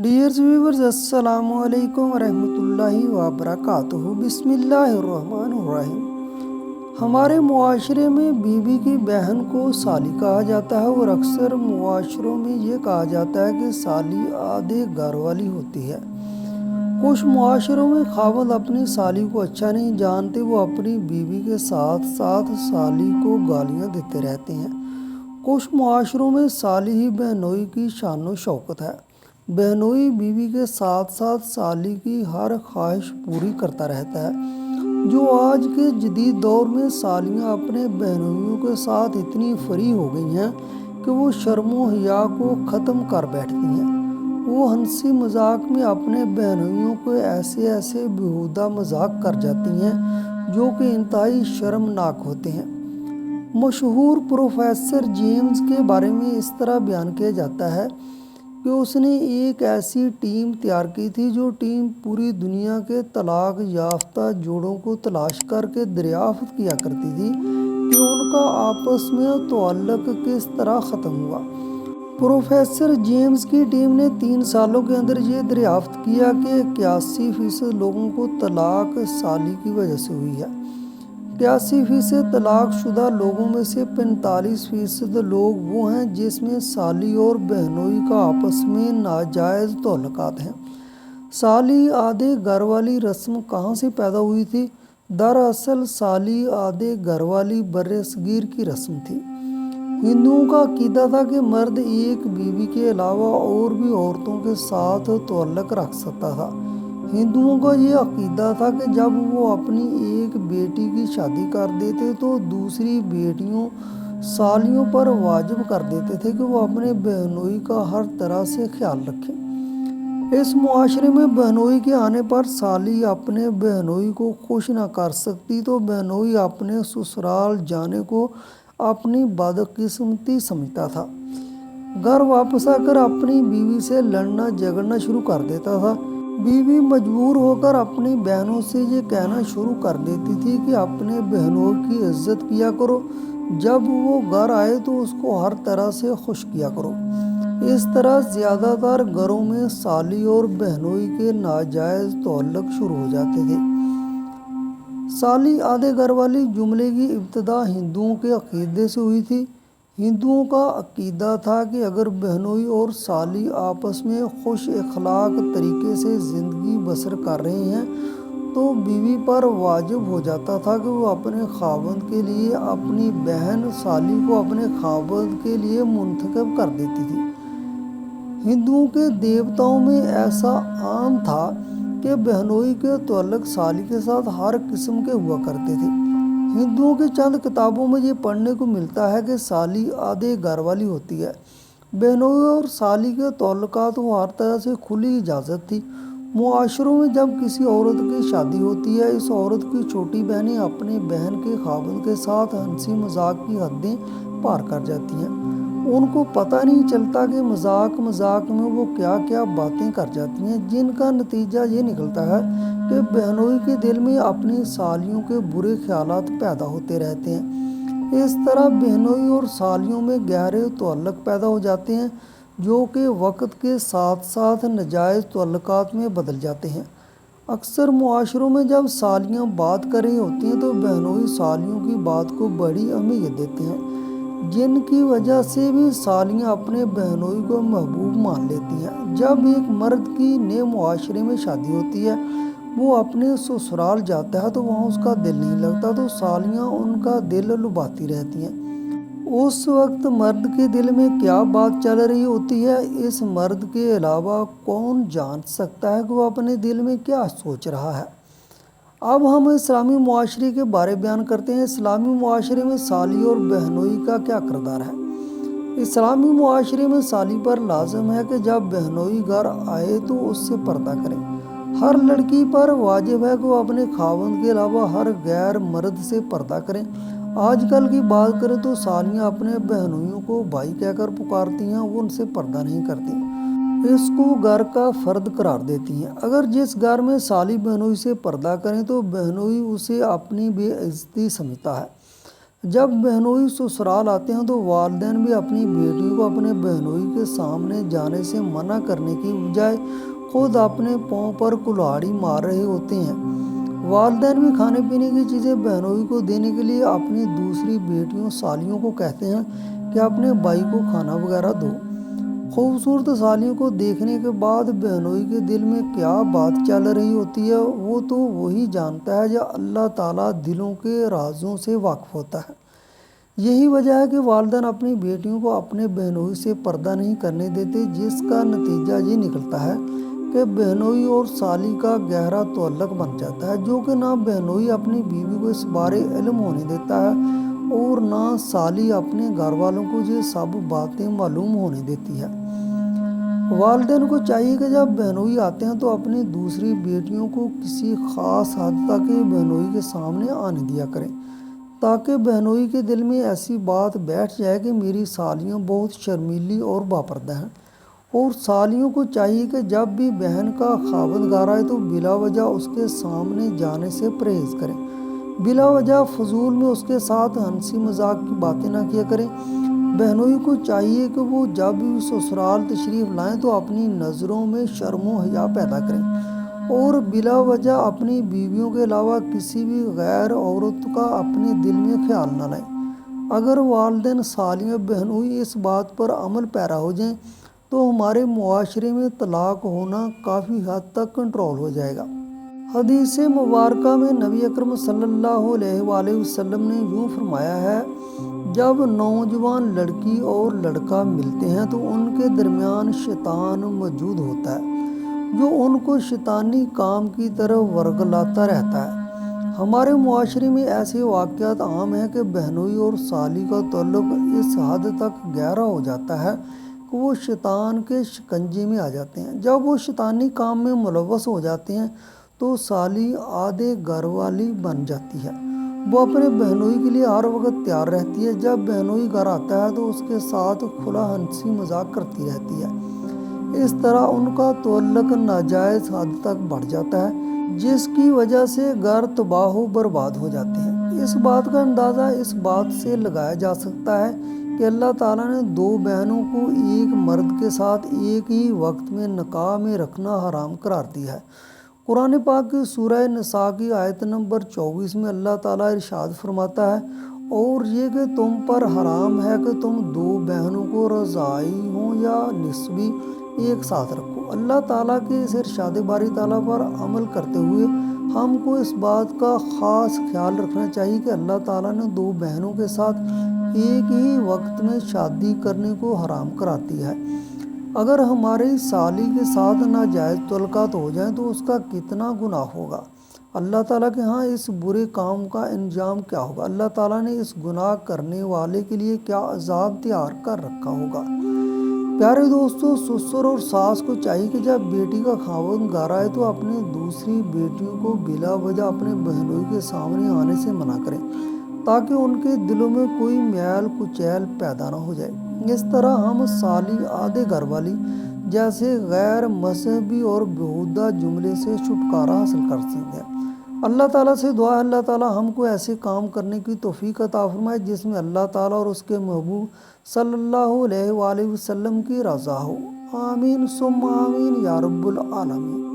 ڈیئرز viewers, السلام علیکم ورحمۃ اللہ وبرکاتہ۔ بسم اللہ الرحمن الرحیم۔ ہمارے معاشرے میں بیوی کی بہن کو سالی کہا جاتا ہے اور اکثر معاشروں میں یہ کہا جاتا ہے کہ سالی آدھے گھر والی ہوتی ہے۔ کچھ معاشروں میں خاوند اپنی سالی کو اچھا نہیں جانتے، وہ اپنی بیوی کے ساتھ ساتھ سالی کو گالیاں دیتے رہتے ہیں۔ کچھ معاشروں میں سالی ہی بہنوئی کی شان و شوکت ہے۔ بہنوئی بیوی کے ساتھ ساتھ سالی کی ہر خواہش پوری کرتا رہتا ہے۔ جو آج کے جدید دور میں سالیاں اپنے بہنوئیوں کے ساتھ اتنی فری ہو گئی ہیں کہ وہ شرم و حیا کو ختم کر بیٹھتی ہیں۔ وہ ہنسی مذاق میں اپنے بہنوئیوں کو ایسے بیہودہ مذاق کر جاتی ہیں جو کہ انتہائی شرمناک ہوتے ہیں۔ مشہور پروفیسر جیمز کے بارے میں اس طرح بیان کیا جاتا ہے کہ اس نے ایک ایسی ٹیم تیار کی تھی جو ٹیم پوری دنیا کے طلاق یافتہ جوڑوں کو تلاش کر کے دریافت کیا کرتی تھی کہ ان کا آپس میں تعلق کس طرح ختم ہوا۔ پروفیسر جیمز کی ٹیم نے 3 سالوں کے اندر یہ دریافت کیا کہ 81% لوگوں کو طلاق سالی کی وجہ سے ہوئی ہے۔ 81% طلاق شدہ لوگوں میں سے 45% لوگ وہ ہیں جس میں سالی اور بہنوئی کا آپس میں ناجائز تعلقات ہیں۔ سالی آدھے گھر والی رسم کہاں سے پیدا ہوئی تھی؟ دراصل سالی آدھے گھر والی برصغیر کی رسم تھی۔ ہندوؤں کا عقیدہ تھا کہ مرد ایک بیوی کے علاوہ اور بھی عورتوں کے ساتھ تعلق رکھ سکتا تھا۔ ہندوؤں کا یہ عقیدہ تھا کہ جب وہ اپنی ایک بیٹی کی شادی کر دیتے تو دوسری بیٹیوں سالیوں پر واجب کر دیتے تھے کہ وہ اپنے بہنوئی کا ہر طرح سے خیال رکھیں۔ اس معاشرے میں بہنوئی کے آنے پر سالی اپنے بہنوئی کو خوش نہ کر سکتی تو بہنوئی اپنے سسرال جانے کو اپنی بدقسمتی سمجھتا تھا۔ گھر واپس آ کر اپنی بیوی سے لڑنا جھگڑنا شروع کر دیتا تھا۔ بیوی مجبور ہو کر اپنی بہنوں سے یہ کہنا شروع کر دیتی تھی کہ اپنے بہنوں کی عزت کیا کرو، جب وہ گھر آئے تو اس کو ہر طرح سے خوش کیا کرو۔ اس طرح زیادہ تر گھروں میں سالی اور بہنوئی کے ناجائز تعلق شروع ہو جاتے تھے۔ سالی آدھے گھر والی جملے کی ابتدا ہندوؤں کے عقیدے سے ہوئی تھی۔ ہندوؤں کا عقیدہ تھا کہ اگر بہنوئی اور سالی آپس میں خوش اخلاق طریقے سے زندگی بسر کر رہے ہیں تو بیوی پر واجب ہو جاتا تھا کہ وہ اپنے خاوند کے لیے اپنی بہن سالی کو اپنے خاوند کے لیے منتخب کر دیتی تھی۔ ہندوؤں کے دیوتاؤں میں ایسا عام تھا کہ بہنوئی کے تعلق سالی کے ساتھ ہر قسم کے ہوا کرتے تھے۔ ہندوؤں کی چند کتابوں میں یہ پڑھنے کو ملتا ہے کہ سالی آدھے گھر والی ہوتی ہے۔ بہنوئی اور سالی کے تعلقات کو ہر طرح سے کھلی اجازت تھی۔ معاشروں میں جب کسی عورت کی شادی ہوتی ہے، اس عورت کی چھوٹی بہنیں اپنی بہن کے خاوند کے ساتھ ہنسی مذاق کی حدیں پار کر جاتی ہیں۔ ان کو پتہ نہیں چلتا کہ مذاق میں وہ کیا باتیں کر جاتی ہیں، جن کا نتیجہ یہ نکلتا ہے کہ بہنوئی کے دل میں اپنی سالیوں کے برے خیالات پیدا ہوتے رہتے ہیں۔ اس طرح بہنوئی اور سالیوں میں گہرے تعلق پیدا ہو جاتے ہیں جو کہ وقت کے ساتھ ساتھ ناجائز تعلقات میں بدل جاتے ہیں۔ اکثر معاشروں میں جب سالیاں بات کر رہی ہوتی ہیں تو بہنوئی سالیوں کی بات کو بڑی اہمیت دیتے ہیں، جن کی وجہ سے بھی سالیاں اپنے بہنوئی کو محبوب مان لیتی ہیں۔ جب ایک مرد کی نئے معاشرے میں شادی ہوتی ہے، وہ اپنے سسرال جاتا ہے تو وہاں اس کا دل نہیں لگتا تو سالیاں ان کا دل لبھاتی رہتی ہیں۔ اس وقت مرد کے دل میں کیا بات چل رہی ہوتی ہے، اس مرد کے علاوہ کون جان سکتا ہے کہ وہ اپنے دل میں کیا سوچ رہا ہے۔ اب ہم اسلامی معاشرے کے بارے بیان کرتے ہیں۔ اسلامی معاشرے میں سالی اور بہنوئی کا کیا کردار ہے؟ اسلامی معاشرے میں سالی پر لازم ہے کہ جب بہنوئی گھر آئے تو اس سے پردہ کرے۔ ہر لڑکی پر واجب ہے کہ وہ اپنے خاوند کے علاوہ ہر غیر مرد سے پردہ کریں۔ آج کل کی بات کریں تو سالیاں اپنے بہنوئیوں کو بھائی کہہ کر پکارتی ہیں، وہ ان سے پردہ نہیں کرتی، اس کو گھر کا فرد قرار دیتی ہیں۔ اگر جس گھر میں سالی بہنوئی سے پردہ کریں تو بہنوئی اسے اپنی بے عزتی سمجھتا ہے۔ جب بہنوئی سسرال آتے ہیں تو والدین بھی اپنی بیٹی کو اپنے بہنوئی کے سامنے جانے سے منع کرنے کی بجائے خود اپنے پاؤں پر کلہاڑی مار رہے ہوتے ہیں۔ والدین بھی کھانے پینے کی چیزیں بہنوئی کو دینے کے لیے اپنی دوسری بیٹیوں سالیوں کو کہتے ہیں کہ اپنے بھائی کو کھانا وغیرہ دو۔ خوبصورت سالیوں کو دیکھنے کے بعد بہنوئی کے دل میں کیا بات چل رہی ہوتی ہے وہ تو وہی جانتا ہے جو اللہ تعالیٰ دلوں کے رازوں سے واقف ہوتا ہے۔ یہی وجہ ہے کہ والدین اپنی بیٹیوں کو اپنے بہنوئی سے پردہ نہیں کرنے دیتے، جس کا نتیجہ یہ نکلتا ہے کہ بہنوئی اور سالی کا گہرا تعلق بن جاتا ہے، جو کہ نہ بہنوئی اپنی بیوی کو اس بارے علم ہونے دیتا ہے اور نہ سالی اپنے گھر والوں کو یہ سب باتیں معلوم ہونے دیتی ہے۔ والدین کو چاہیے کہ جب بہنوئی آتے ہیں تو اپنی دوسری بیٹیوں کو کسی خاص حد تک بہنوئی کے سامنے آنے دیا کریں، تاکہ بہنوئی کے دل میں ایسی بات بیٹھ جائے کہ میری سالیاں بہت شرمیلی اور باپردہ ہیں۔ اور سالیوں کو چاہیے کہ جب بھی بہن کا خاوند گھر آئے تو بلا وجہ اس کے سامنے جانے سے پرہیز کریں، بلا وجہ فضول میں اس کے ساتھ ہنسی مذاق کی باتیں نہ کیا کریں۔ بہنوئی کو چاہیے کہ وہ جب بھی سسرال تشریف لائیں تو اپنی نظروں میں شرم و حیا پیدا کریں اور بلا وجہ اپنی بیویوں کے علاوہ کسی بھی غیر عورت کا اپنے دل میں خیال نہ لائیں۔ اگر والدین، سالیاں، بہنوئی اس بات پر عمل پیرا ہو جائیں تو ہمارے معاشرے میں طلاق ہونا کافی حد تک کنٹرول ہو جائے گا۔ حدیث مبارکہ میں نبی اکرم صلی اللہ علیہ وآلہ وسلم نے یوں فرمایا ہے، جب نوجوان لڑکی اور لڑکا ملتے ہیں تو ان کے درمیان شیطان موجود ہوتا ہے جو ان کو شیطانی کام کی طرف ورگلاتا رہتا ہے۔ ہمارے معاشرے میں ایسے واقعات عام ہیں کہ بہنوئی اور سالی کا تعلق اس حد تک گہرا ہو جاتا ہے کہ وہ شیطان کے شکنجے میں آ جاتے ہیں۔ جب وہ شیطانی کام میں ملوث ہو جاتے ہیں تو سالی آدھے گھر والی بن جاتی ہے۔ وہ اپنے بہنوئی کے لیے ہر وقت تیار رہتی ہے۔ جب بہنوئی گھر آتا ہے تو اس کے ساتھ کھلا ہنسی مذاق کرتی رہتی ہے۔ اس طرح ان کا تعلق ناجائز حد تک بڑھ جاتا ہے، جس کی وجہ سے گھر تباہ و برباد ہو جاتے ہیں۔ اس بات کا اندازہ اس بات سے لگایا جا سکتا ہے کہ اللہ تعالیٰ نے دو بہنوں کو ایک مرد کے ساتھ ایک ہی وقت میں نکاح میں رکھنا حرام قرار دیا ہے۔ قرآن پاک کی سورہ نساء کی آیت نمبر 24 میں اللہ تعالیٰ ارشاد فرماتا ہے، اور یہ کہ تم پر حرام ہے کہ تم دو بہنوں کو رضاعی ہوں یا نسبی ایک ساتھ رکھو۔ اللہ تعالیٰ کے اس ارشاد باری تعالیٰ پر عمل کرتے ہوئے ہم کو اس بات کا خاص خیال رکھنا چاہیے کہ اللہ تعالیٰ نے دو بہنوں کے ساتھ ایک ہی وقت میں شادی کرنے کو حرام قرار دیا ہے۔ اگر ہماری سالی کے ساتھ ناجائز تعلقات ہو جائیں تو اس کا کتنا گناہ ہوگا، اللہ تعالیٰ کے ہاں اس برے کام کا انجام کیا ہوگا، اللہ تعالیٰ نے اس گناہ کرنے والے کے لیے کیا عذاب تیار کر رکھا ہوگا۔ پیارے دوستو، سسر اور ساس کو چاہیے کہ جب بیٹی کا خاوند گھر آئے تو اپنی دوسری بیٹیوں کو بلا وجہ اپنے بہنوئی کے سامنے آنے سے منع کریں، تاکہ ان کے دلوں میں کوئی میل کچیل پیدا نہ ہو جائے۔ اس طرح ہم سالی، آدھے گھر والی جیسے غیر مذہبی اور بیہودہ جملے سے چھٹکارا حاصل کر سکتے ہیں۔ اللہ تعالیٰ سے دعا ہے اللہ تعالیٰ ہم کو ایسے کام کرنے کی توفیق عطا فرمائے جس میں اللہ تعالیٰ اور اس کے محبوب صلی اللہ علیہ وآلہ وسلم کی رضا ہو۔ آمین ثم آمین یا رب العالمین۔